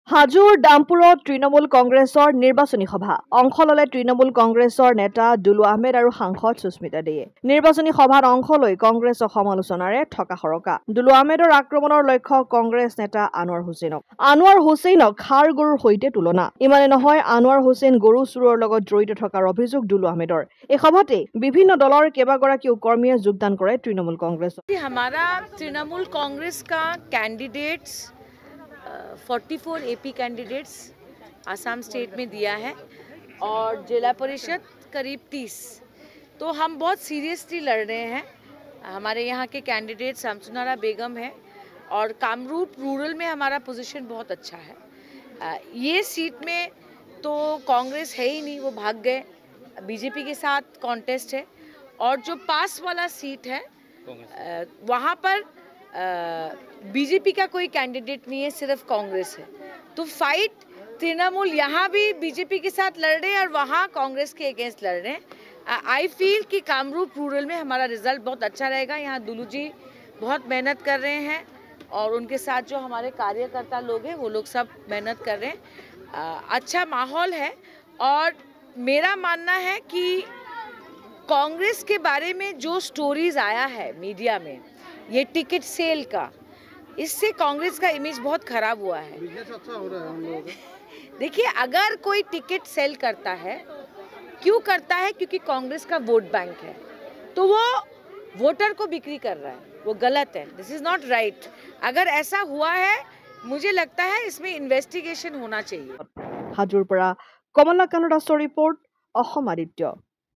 হাজোৰ ডামপুৰত তৃণমূল কংগ্ৰেছৰ নিৰ্বাচনী সভা অংশ ললে তৃণমূল কংগ্ৰেছৰ নেতা দুলু আহমেদ আৰু সাংসদ সুস্মিতা দেয়ে। নিৰ্বাচনী সভাত অংশ লৈ কংগ্ৰেছক সমালোচনাৰে থকা সৰকা। দুলু আহমেদৰ আক্ৰমণৰ লক্ষ্য কংগ্ৰেছ নেতা আনোৱাৰ হুছেইনক। আনোৱাৰ হুছেইনক ষাঁড় গৰুৰ সৈতে তুলনা। ইমানে নহয়, আনোৱাৰ হুছেইন গৰু চুৰৰ লগত জড়িত থকাৰ অভিযোগ দুলু আহমেদৰ। এই সভাতে বিভিন্ন দলৰ কেইবাগৰাকীও কৰ্মীয়ে যোগদান কৰে তৃণমূল কংগ্ৰেছত। हमारा तृणमूल कांग्रेस का candidates 44 AP candidates Assam state में दिया है और जिला परिषद करीब 30। तो हम बहुत सीरियसली लड़ रहे हैं। हमारे यहाँ के कैंडिडेट शमसुनारा बेगम है और कामरूप रूरल में हमारा पोजीशन बहुत अच्छा है। ये सीट में तो कांग्रेस है ही नहीं, वो भाग गए। बीजेपी के साथ कॉन्टेस्ट है और जो पास वाला सीट है वहाँ पर बीजेपी का कोई कैंडिडेट नहीं है, सिर्फ कांग्रेस है। तो फाइट तृणमूल यहाँ भी बीजेपी के साथ लड़ रहे हैं और वहाँ कांग्रेस के अगेंस्ट लड़ रहे हैं। आई फील कि कामरूप रूरल में हमारा रिजल्ट बहुत अच्छा रहेगा। यहाँ दुलू जी बहुत मेहनत कर रहे हैं और उनके साथ जो हमारे कार्यकर्ता लोग हैं वो लोग सब मेहनत कर रहे हैं। अच्छा माहौल है और मेरा मानना है कि कांग्रेस के बारे में जो स्टोरीज आया है मीडिया में, ये टिकट सेल का, इससे कांग्रेस का इमेज बहुत खराब हुआ है। बिजनेस अच्छा हो रहा है हम लोगों का। देखिए, अगर कोई टिकट सेल करता है, क्यों करता है? क्योंकि कांग्रेस का वोट बैंक है, तो वो वोटर को बिक्री कर रहा है, वो गलत है। This is not right. अगर ऐसा हुआ है, मुझे लगता है इसमें इन्वेस्टिगेशन होना चाहिए। हाजोर পৰা कमला कानडासर रिपोर्ट, अहोम आदित्य।